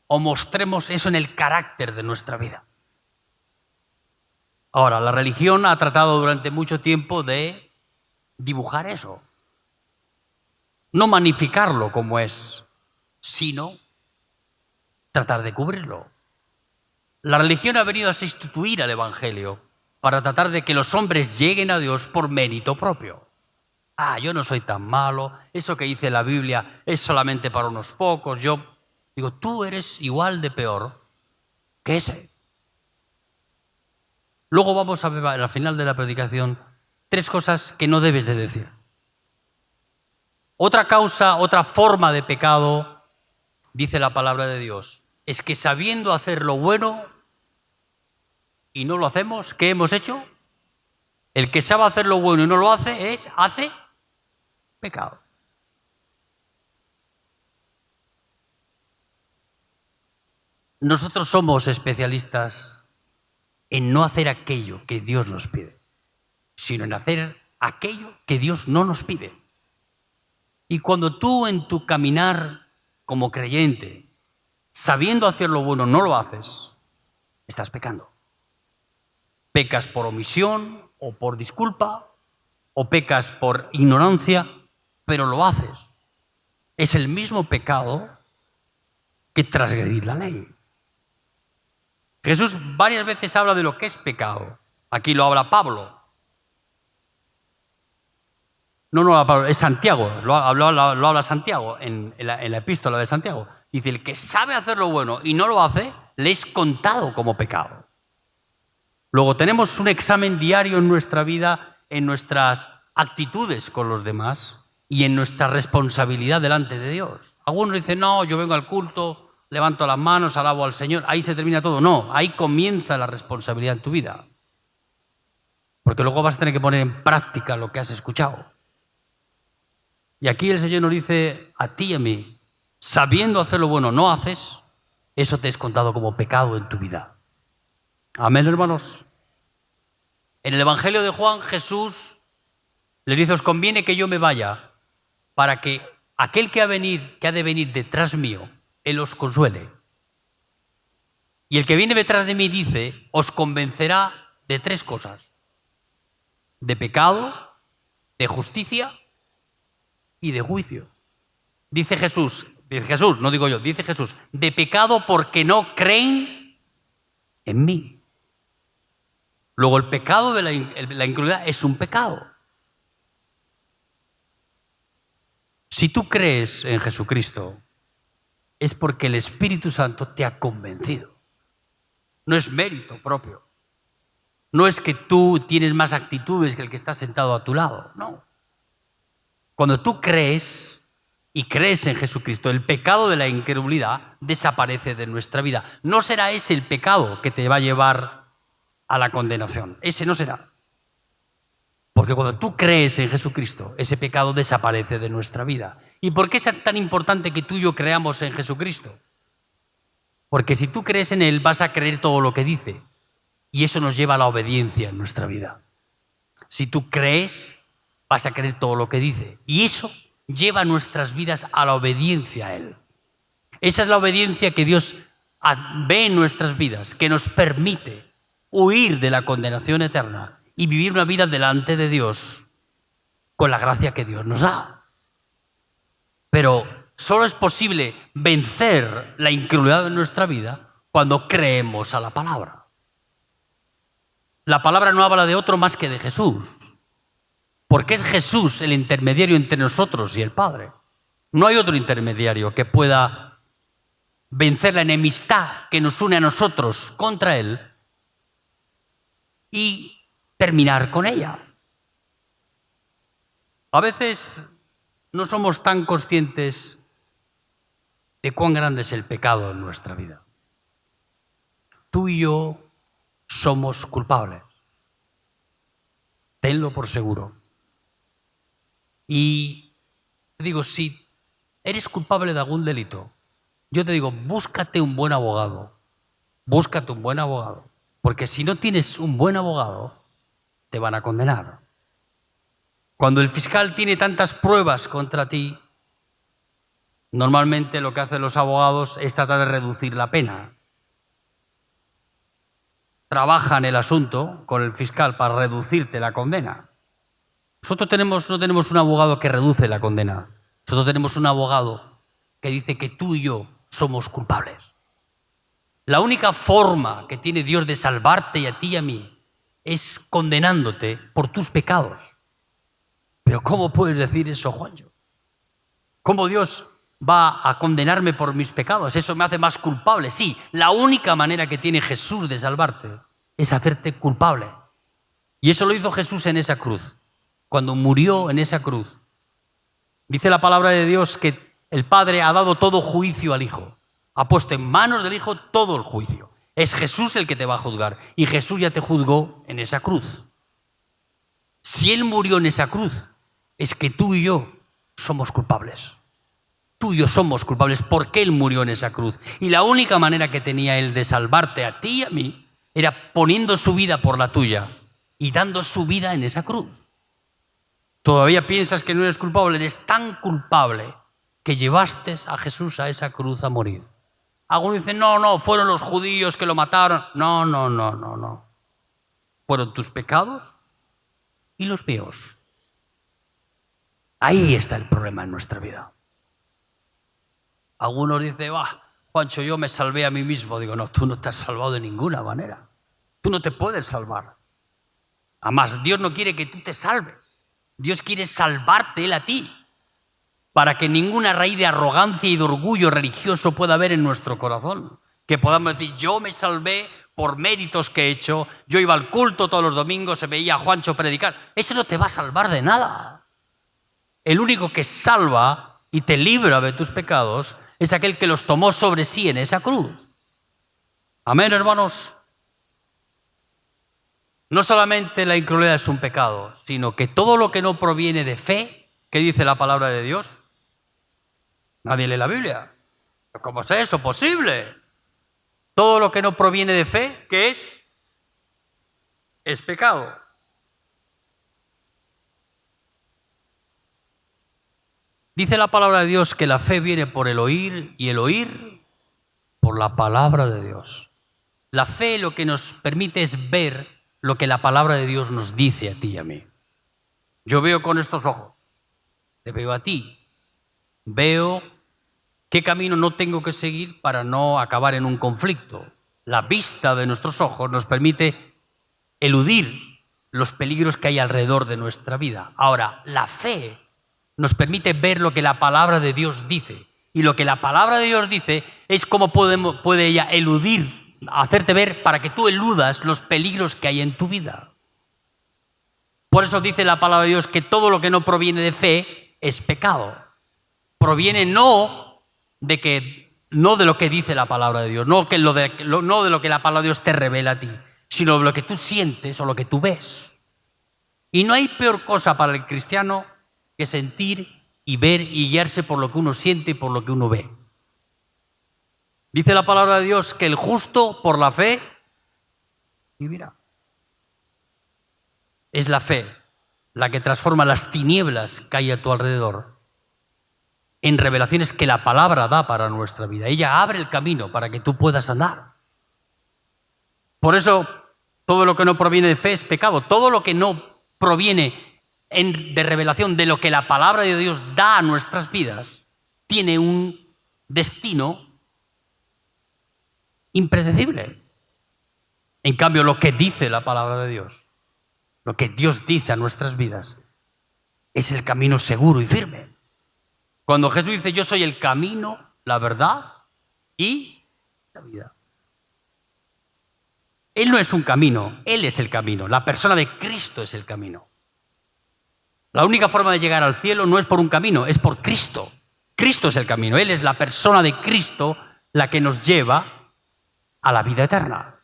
o mostremos eso en el carácter de nuestra vida. Ahora, la religión ha tratado durante mucho tiempo de dibujar eso. No magnificarlo como es, sino tratar de cubrirlo. La religión ha venido a sustituir al Evangelio para tratar de que los hombres lleguen a Dios por mérito propio. Yo no soy tan malo, eso que dice la Biblia es solamente para unos pocos. Yo digo, tú eres igual de peor que ese. Luego vamos a ver al final de la predicación 3 cosas que no debes de decir. Otra causa, otra forma de pecado, dice la palabra de Dios, es que sabiendo hacer lo bueno y no lo hacemos, ¿qué hemos hecho? El que sabe hacer lo bueno y no lo hace, hace pecado. Nosotros somos especialistas en no hacer aquello que Dios nos pide, sino en hacer aquello que Dios no nos pide. Y cuando tú en tu caminar como creyente, sabiendo hacer lo bueno, no lo haces, estás pecando. Pecas por omisión o por disculpa, o pecas por ignorancia, pero lo haces. Es el mismo pecado que transgredir la ley. Jesús varias veces habla de lo que es pecado. Aquí lo habla Pablo. No, Pablo, es Santiago, lo habla Santiago en la epístola de Santiago. Dice, el que sabe hacer lo bueno y no lo hace, le es contado como pecado. Luego tenemos un examen diario en nuestra vida, en nuestras actitudes con los demás y en nuestra responsabilidad delante de Dios. Algunos dicen, no, yo vengo al culto, levanto las manos, alabo al Señor, ahí se termina todo. No, ahí comienza la responsabilidad en tu vida. Porque luego vas a tener que poner en práctica lo que has escuchado. Y aquí el Señor nos dice a ti y a mí, sabiendo hacer lo bueno no haces, eso te es contado como pecado en tu vida. Amén, hermanos. En el Evangelio de Juan, Jesús les dice, os conviene que yo me vaya para que aquel que ha de venir detrás mío, Él os consuele. Y el que viene detrás de mí dice, os convencerá de 3 cosas. De pecado, de justicia y de juicio. Dice Jesús, no digo yo, dice Jesús, de pecado porque no creen en mí. Luego el pecado de la incredulidad es un pecado. Si tú crees en Jesucristo, es porque el Espíritu Santo te ha convencido. No es mérito propio. No es que tú tienes más actitudes que el que está sentado a tu lado, no. Cuando tú crees y crees en Jesucristo, el pecado de la incredulidad desaparece de nuestra vida. No será ese el pecado que te va a llevar a la condenación. Ese no será. Porque cuando tú crees en Jesucristo, ese pecado desaparece de nuestra vida. ¿Y por qué es tan importante que tú y yo creamos en Jesucristo? Porque si tú crees en Él, vas a creer todo lo que dice. Y eso nos lleva a la obediencia en nuestra vida. Si tú crees, vas a creer todo lo que dice. Y eso lleva nuestras vidas a la obediencia a Él. Esa es la obediencia que Dios ve en nuestras vidas, que nos permite huir de la condenación eterna y vivir una vida delante de Dios con la gracia que Dios nos da. Pero solo es posible vencer la incredulidad en nuestra vida cuando creemos a la palabra. La palabra no habla de otro más que de Jesús, porque es Jesús el intermediario entre nosotros y el Padre. No hay otro intermediario que pueda vencer la enemistad que nos une a nosotros contra Él y terminar con ella. A veces no somos tan conscientes de cuán grande es el pecado en nuestra vida. Tú y yo somos culpables. Tenlo por seguro. Y te digo, si eres culpable de algún delito, yo te digo, búscate un buen abogado. Búscate un buen abogado. Porque si no tienes un buen abogado, te van a condenar. Cuando el fiscal tiene tantas pruebas contra ti, normalmente lo que hacen los abogados es tratar de reducir la pena. Trabajan el asunto con el fiscal para reducirte la condena. Nosotros no tenemos un abogado que reduce la condena. Nosotros tenemos un abogado que dice que tú y yo somos culpables. La única forma que tiene Dios de salvarte y a ti y a mí es condenándote por tus pecados. Pero ¿cómo puedes decir eso, Juancho? ¿Cómo Dios va a condenarme por mis pecados? Eso me hace más culpable. Sí, la única manera que tiene Jesús de salvarte es hacerte culpable. Y eso lo hizo Jesús en esa cruz. Cuando murió en esa cruz, dice la palabra de Dios que el Padre ha dado todo juicio al Hijo. Ha puesto en manos del Hijo todo el juicio. Es Jesús el que te va a juzgar. Y Jesús ya te juzgó en esa cruz. Si Él murió en esa cruz, es que tú y yo somos culpables. Tú y yo somos culpables porque Él murió en esa cruz. Y la única manera que tenía Él de salvarte a ti y a mí era poniendo su vida por la tuya y dando su vida en esa cruz. ¿Todavía piensas que no eres culpable? Eres tan culpable que llevaste a Jesús a esa cruz a morir. Algunos dicen, no, fueron los judíos que lo mataron. No. Fueron tus pecados y los míos. Ahí está el problema en nuestra vida. Algunos dicen, Juancho, yo me salvé a mí mismo. Digo, no, tú no te has salvado de ninguna manera. Tú no te puedes salvar. Además, Dios no quiere que tú te salves. Dios quiere salvarte Él a ti, para que ninguna raíz de arrogancia y de orgullo religioso pueda haber en nuestro corazón. Que podamos decir, yo me salvé por méritos que he hecho, yo iba al culto todos los domingos, se veía a Juancho predicar. Eso no te va a salvar de nada. El único que salva y te libra de tus pecados es aquel que los tomó sobre sí en esa cruz. Amén, hermanos. No solamente la incredulidad es un pecado, sino que todo lo que no proviene de fe, ¿qué dice la palabra de Dios? Nadie lee la Biblia. ¿Cómo es eso posible? Todo lo que no proviene de fe, ¿qué es? Es pecado. Dice la palabra de Dios que la fe viene por el oír y el oír por la palabra de Dios. La fe lo que nos permite es ver lo que la palabra de Dios nos dice a ti y a mí. Yo veo con estos ojos, te veo a ti, veo qué camino no tengo que seguir para no acabar en un conflicto. La vista de nuestros ojos nos permite eludir los peligros que hay alrededor de nuestra vida. Ahora, la fe nos permite ver lo que la palabra de Dios dice. Y lo que la palabra de Dios dice es cómo puede ella eludir, hacerte ver para que tú eludas los peligros que hay en tu vida. Por eso dice la palabra de Dios que todo lo que no proviene de fe es pecado. Proviene no de lo que dice la palabra de Dios, no de lo que la palabra de Dios te revela a ti, sino de lo que tú sientes o lo que tú ves. Y no hay peor cosa para el cristiano que sentir y ver y guiarse por lo que uno siente y por lo que uno ve. Dice la palabra de Dios que el justo por la fe vivirá. Es la fe la que transforma las tinieblas que hay a tu alrededor en revelaciones que la palabra da para nuestra vida. Ella abre el camino para que tú puedas andar. Por eso, todo lo que no proviene de fe es pecado. Todo lo que no proviene de revelación de lo que la palabra de Dios da a nuestras vidas tiene un destino impredecible. En cambio, lo que dice la palabra de Dios, lo que Dios dice a nuestras vidas, es el camino seguro y firme. Cuando Jesús dice, yo soy el camino, la verdad y la vida. Él no es un camino, Él es el camino. La persona de Cristo es el camino. La única forma de llegar al cielo no es por un camino, es por Cristo. Cristo es el camino. Él es la persona de Cristo la que nos lleva a la vida eterna.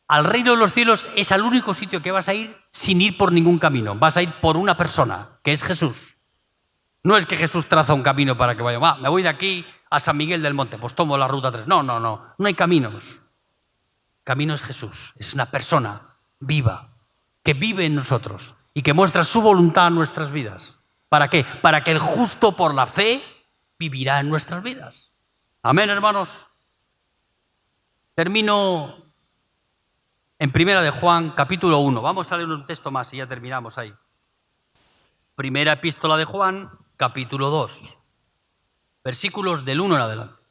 Al reino de los cielos es el único sitio que vas a ir sin ir por ningún camino. Vas a ir por una persona, que es Jesús. No es que Jesús traza un camino para que vaya, me voy de aquí a San Miguel del Monte, pues tomo la ruta 3. No, no hay caminos. Camino es Jesús, es una persona viva, que vive en nosotros y que muestra su voluntad en nuestras vidas. ¿Para qué? Para que el justo por la fe vivirá en nuestras vidas. Amén, hermanos. Termino en Primera de Juan, capítulo 1. Vamos a leer un texto más y ya terminamos ahí. Primera epístola de Juan, capítulo 2. Versículos del 1 en adelante.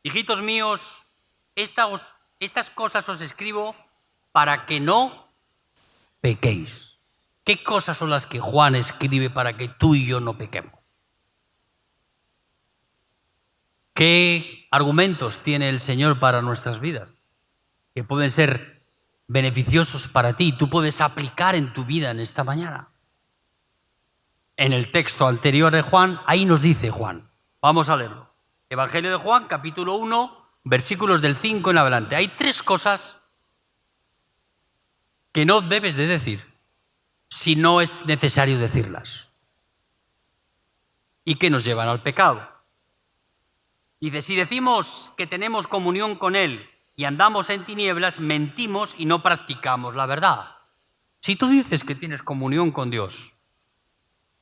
Hijitos míos, estas cosas os escribo para que no pequéis. ¿Qué cosas son las que Juan escribe para que tú y yo no pequemos? ¿Qué argumentos tiene el Señor para nuestras vidas? Que pueden ser beneficiosos para ti, tú puedes aplicar en tu vida en esta mañana. En el texto anterior de Juan, ahí nos dice Juan. Vamos a leerlo. Evangelio de Juan, capítulo 1, versículos del 5 en adelante. Hay 3 cosas que no debes de decir si no es necesario decirlas y que nos llevan al pecado. Dice, si decimos que tenemos comunión con Él y andamos en tinieblas, mentimos y no practicamos la verdad. Si tú dices que tienes comunión con Dios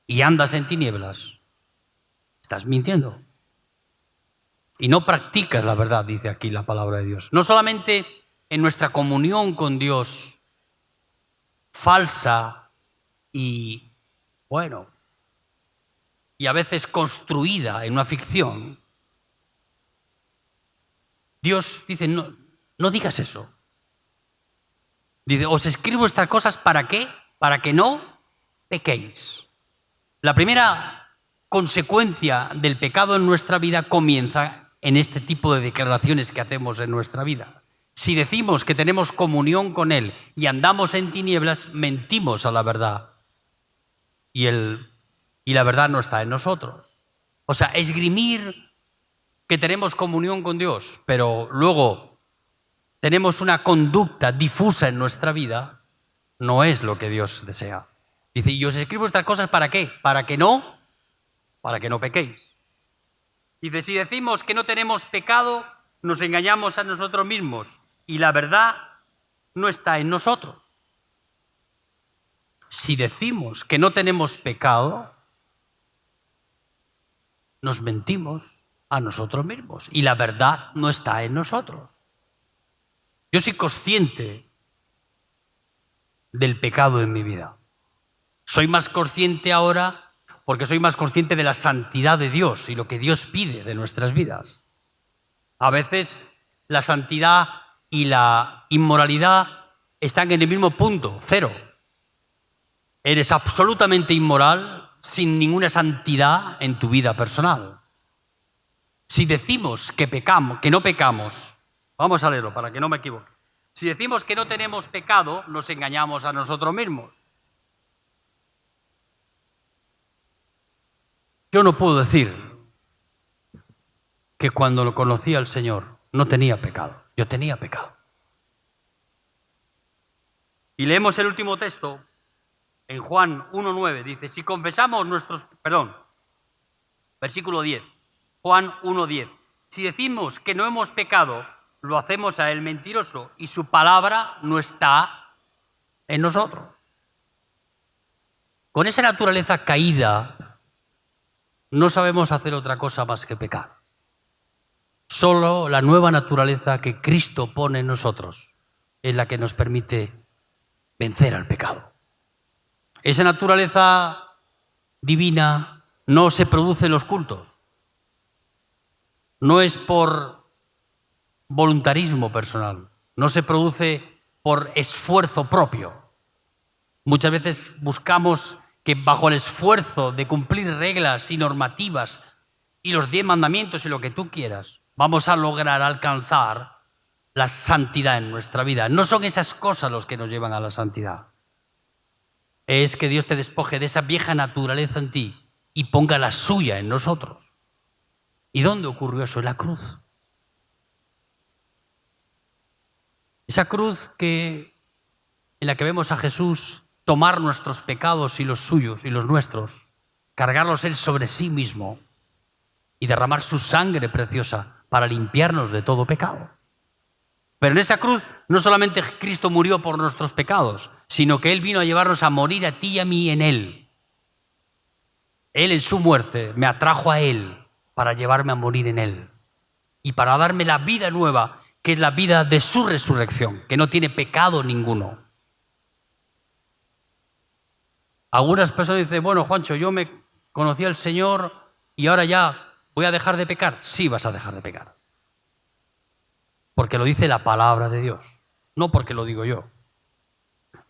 y andas en tinieblas, estás mintiendo. Y no practicas la verdad, dice aquí la palabra de Dios. No solamente en nuestra comunión con Dios falsa y, y a veces construida en una ficción, Dios dice, no digas eso. Dice, os escribo estas cosas ¿para qué? Para que no pequéis. La primera consecuencia del pecado en nuestra vida comienza en este tipo de declaraciones que hacemos en nuestra vida. Si decimos que tenemos comunión con Él y andamos en tinieblas, mentimos a la verdad. Y la verdad no está en nosotros. O sea, esgrimir que tenemos comunión con Dios, pero luego tenemos una conducta difusa en nuestra vida, no es lo que Dios desea. Dice, y os escribo estas cosas ¿para qué? Para que no pequéis. Dice, si decimos que no tenemos pecado, nos engañamos a nosotros mismos y la verdad no está en nosotros. Si decimos que no tenemos pecado, nos mentimos a nosotros mismos y la verdad no está en nosotros. Yo soy consciente del pecado en mi vida. Soy más consciente ahora porque soy más consciente de la santidad de Dios y lo que Dios pide de nuestras vidas. A veces la santidad y la inmoralidad están en el mismo punto, 0. Eres absolutamente inmoral sin ninguna santidad en tu vida personal. Si decimos que no pecamos, vamos a leerlo para que no me equivoque. Si decimos que no tenemos pecado, nos engañamos a nosotros mismos. Yo no puedo decir que cuando lo conocí al Señor no tenía pecado. Yo tenía pecado. Y leemos el último texto en Juan 1:9. Dice, si confesamos versículo 10. Juan 1:10. Si decimos que no hemos pecado, lo hacemos a Él mentiroso y su palabra no está en nosotros. Con esa naturaleza caída no sabemos hacer otra cosa más que pecar. Solo la nueva naturaleza que Cristo pone en nosotros es la que nos permite vencer al pecado. Esa naturaleza divina no se produce en los cultos. No es por voluntarismo personal. No se produce por esfuerzo propio. Muchas veces buscamos que bajo el esfuerzo de cumplir reglas y normativas y los 10 mandamientos y lo que tú quieras, vamos a lograr alcanzar la santidad en nuestra vida. No son esas cosas los que nos llevan a la santidad. Es que Dios te despoje de esa vieja naturaleza en ti y ponga la suya en nosotros. ¿Y dónde ocurrió eso? En la cruz. Esa cruz en la que vemos a Jesús tomar nuestros pecados y los suyos y los nuestros, cargarlos Él sobre sí mismo y derramar su sangre preciosa para limpiarnos de todo pecado. Pero en esa cruz no solamente Cristo murió por nuestros pecados, sino que Él vino a llevarnos a morir a ti y a mí en Él. Él en su muerte me atrajo a Él para llevarme a morir en Él y para darme la vida nueva, que es la vida de su resurrección, que no tiene pecado ninguno. Algunas personas dicen, bueno, Juancho, yo me conocí al Señor y ahora ya voy a dejar de pecar. Sí, vas a dejar de pecar. Porque lo dice la palabra de Dios, no porque lo digo yo.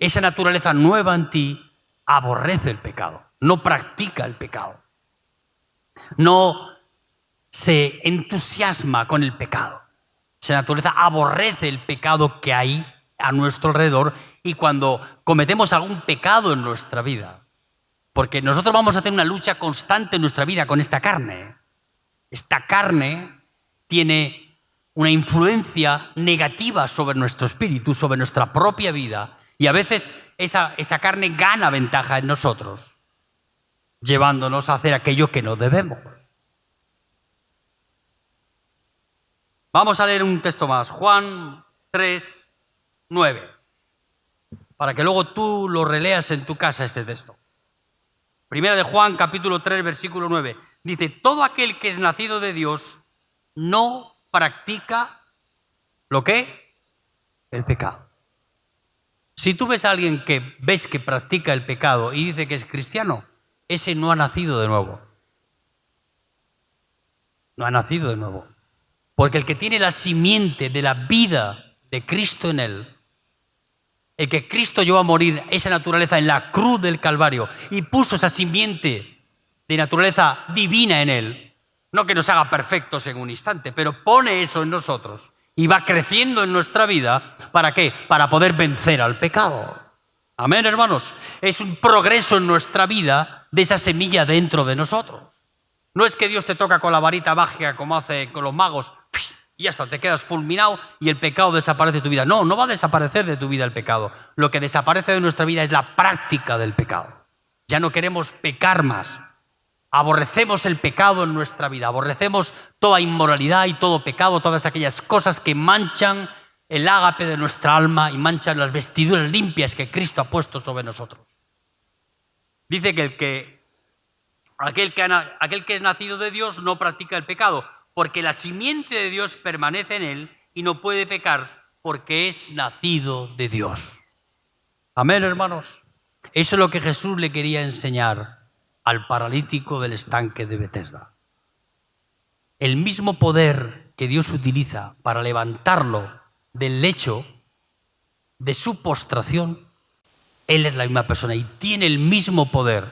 Esa naturaleza nueva en ti aborrece el pecado, no practica el pecado, no se entusiasma con el pecado. Esa naturaleza aborrece el pecado que hay a nuestro alrededor y cuando cometemos algún pecado en nuestra vida, porque nosotros vamos a tener una lucha constante en nuestra vida con esta carne. Esta carne tiene una influencia negativa sobre nuestro espíritu, sobre nuestra propia vida, y a veces esa carne gana ventaja en nosotros, llevándonos a hacer aquello que no debemos. Vamos a leer un texto más, Juan 3, 9, para que luego tú lo releas en tu casa este texto. Primera de Juan, capítulo 3, versículo 9. Dice, todo aquel que es nacido de Dios no practica ¿lo qué? El pecado. Si tú ves a alguien que ves que practica el pecado y dice que es cristiano, ese no ha nacido de nuevo. No ha nacido de nuevo. Porque el que tiene la simiente de la vida de Cristo en él, el que Cristo llevó a morir esa naturaleza en la cruz del Calvario y puso esa simiente de naturaleza divina en él, no que nos haga perfectos en un instante, pero pone eso en nosotros y va creciendo en nuestra vida. ¿Para qué? Para poder vencer al pecado. Amén, hermanos. Es un progreso en nuestra vida de esa semilla dentro de nosotros. No es que Dios te toca con la varita mágica como hace con los magos y ya está, te quedas fulminado y el pecado desaparece de tu vida. No, no va a desaparecer de tu vida el pecado. Lo que desaparece de nuestra vida es la práctica del pecado. Ya no queremos pecar más. Aborrecemos el pecado en nuestra vida, aborrecemos toda inmoralidad y todo pecado, todas aquellas cosas que manchan el ágape de nuestra alma y manchan las vestiduras limpias que Cristo ha puesto sobre nosotros. Dice que aquel que es nacido de Dios no practica el pecado, porque la simiente de Dios permanece en él y no puede pecar porque es nacido de Dios. Amén, hermanos. Eso es lo que Jesús le quería enseñar al paralítico del estanque de Betesda. El mismo poder que Dios utiliza para levantarlo del lecho de su postración, Él es la misma persona y tiene el mismo poder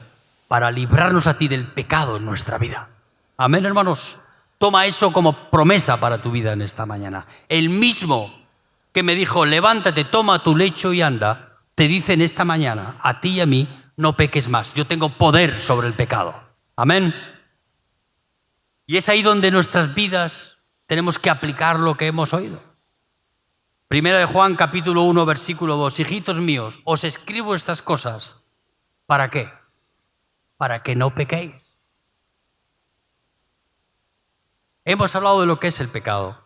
para librarnos a ti del pecado en nuestra vida. Amén, hermanos. Toma eso como promesa para tu vida en esta mañana. El mismo que me dijo, levántate, toma tu lecho y anda, te dice en esta mañana, a ti y a mí, no peques más. Yo tengo poder sobre el pecado. Amén. Y es ahí donde en nuestras vidas tenemos que aplicar lo que hemos oído. Primera de Juan, capítulo 1, versículo 2. Hijitos míos, os escribo estas cosas. ¿Para qué? Para que no pequéis. Hemos hablado de lo que es el pecado.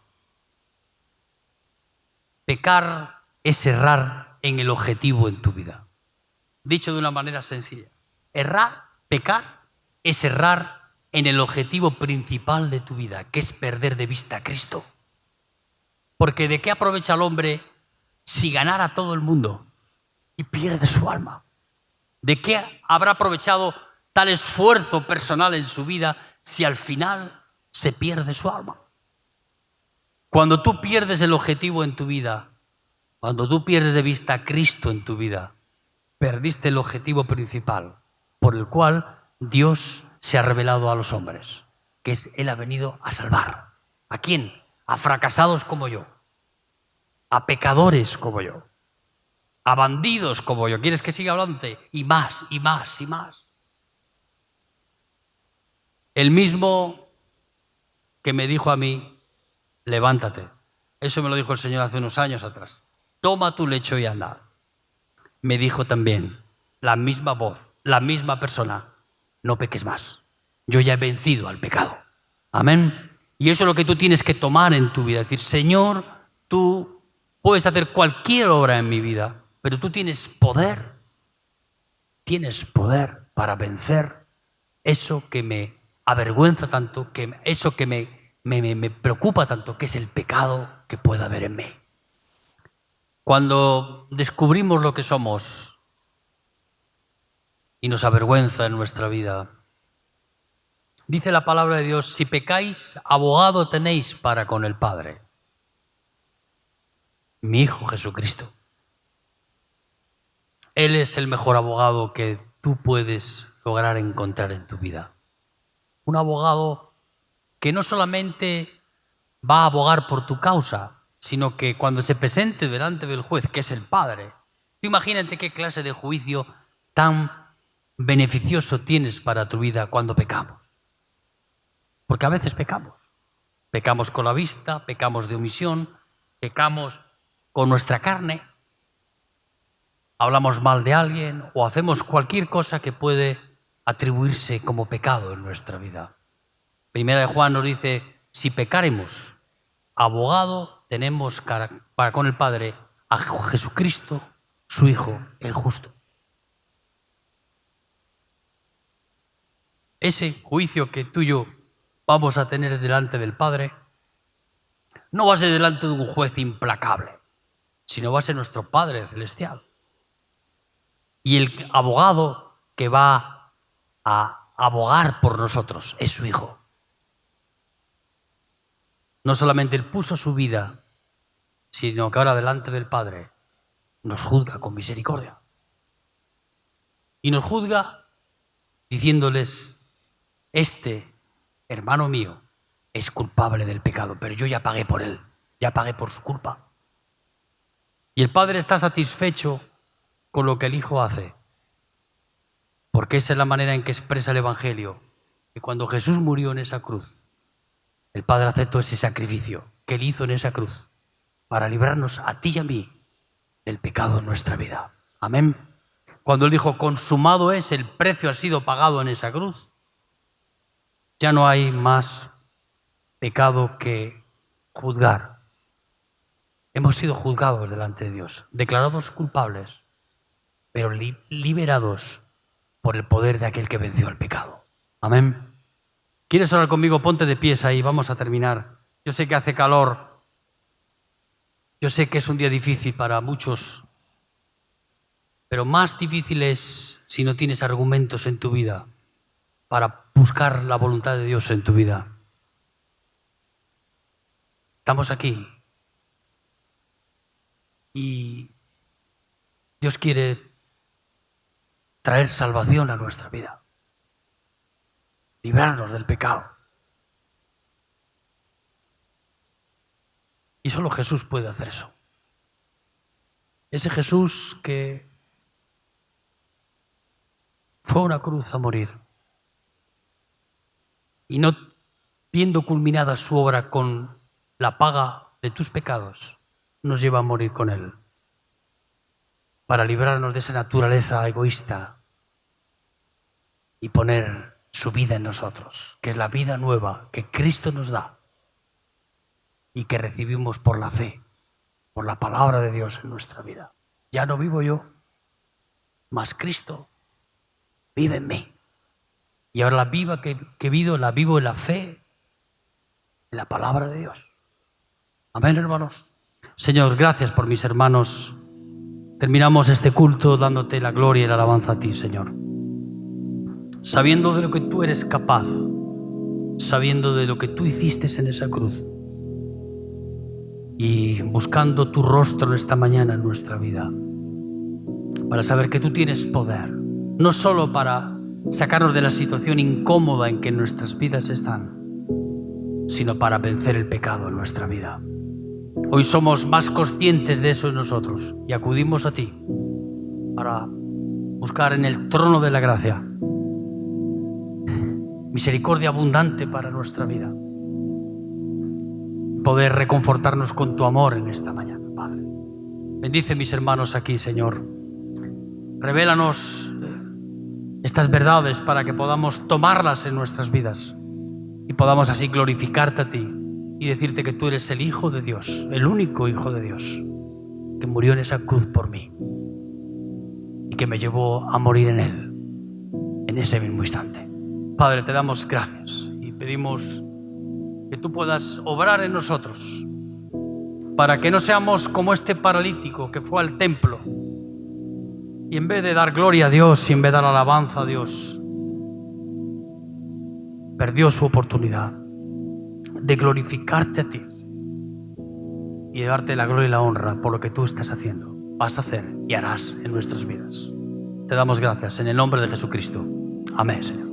Pecar es errar en el objetivo en tu vida. Dicho de una manera sencilla. Pecar es errar en el objetivo principal de tu vida, que es perder de vista a Cristo. Porque ¿de qué aprovecha el hombre si ganara a todo el mundo y pierde su alma? ¿De qué habrá aprovechado tal esfuerzo personal en su vida si al final se pierde su alma? Cuando tú pierdes el objetivo en tu vida, cuando tú pierdes de vista a Cristo en tu vida, perdiste el objetivo principal por el cual Dios se ha revelado a los hombres, que es Él ha venido a salvar. ¿A quién? A fracasados como yo, a pecadores como yo, a bandidos como yo. ¿Quieres que siga hablándote? Y más, y más, y más. El mismo que me dijo a mí, levántate. Eso me lo dijo el Señor hace unos años atrás. Toma tu lecho y anda. Me dijo también, la misma voz, la misma persona, no peques más. Yo ya he vencido al pecado. Amén. Y eso es lo que tú tienes que tomar en tu vida. Decir, Señor, tú puedes hacer cualquier obra en mi vida, pero tú tienes poder. Tienes poder para vencer eso que me avergüenza tanto, eso que me preocupa tanto, que es el pecado que pueda haber en mí. Cuando descubrimos lo que somos y nos avergüenza en nuestra vida, dice la palabra de Dios, si pecáis, abogado tenéis para con el Padre, mi Hijo Jesucristo. Él es el mejor abogado que tú puedes lograr encontrar en tu vida. Un abogado que no solamente va a abogar por tu causa, sino que cuando se presente delante del juez, que es el Padre, tú imagínate qué clase de juicio tan beneficioso tienes para tu vida cuando pecamos. Porque a veces pecamos. Pecamos con la vista, pecamos de omisión, pecamos con nuestra carne, hablamos mal de alguien o hacemos cualquier cosa que puede atribuirse como pecado en nuestra vida. Primera de Juan nos dice, si pecaremos, abogado tenemos para con el Padre a Jesucristo, su Hijo, el justo. Ese juicio que tú y yo vamos a tener delante del Padre no va a ser delante de un juez implacable, sino va a ser nuestro Padre celestial. Y el abogado que va a abogar por nosotros es su Hijo. No solamente Él puso su vida, sino que ahora delante del Padre nos juzga con misericordia. Y nos juzga diciéndoles, este hermano mío es culpable del pecado, pero yo ya pagué por él, ya pagué por su culpa. Y el Padre está satisfecho con lo que el Hijo hace, porque esa es la manera en que expresa el Evangelio, que cuando Jesús murió en esa cruz, el Padre aceptó ese sacrificio que Él hizo en esa cruz para librarnos a ti y a mí del pecado en nuestra vida. Amén. Cuando Él dijo, consumado es, el precio ha sido pagado en esa cruz, ya no hay más pecado que juzgar. Hemos sido juzgados delante de Dios, declarados culpables, pero liberados por el poder de aquel que venció al pecado. Amén. ¿Quieres orar conmigo? Ponte de pies ahí, vamos a terminar. Yo sé que hace calor, yo sé que es un día difícil para muchos, pero más difícil es si no tienes argumentos en tu vida para buscar la voluntad de Dios en tu vida. Estamos aquí y Dios quiere traer salvación a nuestra vida, librarnos del pecado. Y solo Jesús puede hacer eso. Ese Jesús que fue a una cruz a morir y no viendo culminada su obra con la paga de tus pecados, nos lleva a morir con Él para librarnos de esa naturaleza egoísta y poner su vida en nosotros, que es la vida nueva que Cristo nos da y que recibimos por la fe, por la palabra de Dios en nuestra vida. Ya no vivo yo, mas Cristo vive en mí. Y ahora la vivo en la fe, en la palabra de Dios. Amén, hermanos. Señor, gracias por mis hermanos. Terminamos este culto dándote la gloria y la alabanza a ti, Señor. Sabiendo de lo que tú eres capaz, sabiendo de lo que tú hiciste en esa cruz y buscando tu rostro esta mañana en nuestra vida, para saber que tú tienes poder, no solo para sacarnos de la situación incómoda en que nuestras vidas están, sino para vencer el pecado en nuestra vida. Hoy somos más conscientes de eso en nosotros y acudimos a ti para buscar en el trono de la gracia misericordia abundante para nuestra vida, poder reconfortarnos con tu amor en esta mañana, Padre. Bendice mis hermanos aquí, Señor. Revélanos estas verdades para que podamos tomarlas en nuestras vidas y podamos así glorificarte a ti y decirte que tú eres el Hijo de Dios, el único Hijo de Dios, que murió en esa cruz por mí y que me llevó a morir en él en ese mismo instante. Padre, te damos gracias y pedimos que tú puedas obrar en nosotros para que no seamos como este paralítico que fue al templo y en vez de dar gloria a Dios y en vez de dar alabanza a Dios, perdió su oportunidad de glorificarte a ti y de darte la gloria y la honra por lo que tú estás haciendo, vas a hacer y harás en nuestras vidas. Te damos gracias en el nombre de Jesucristo. Amén, Señor.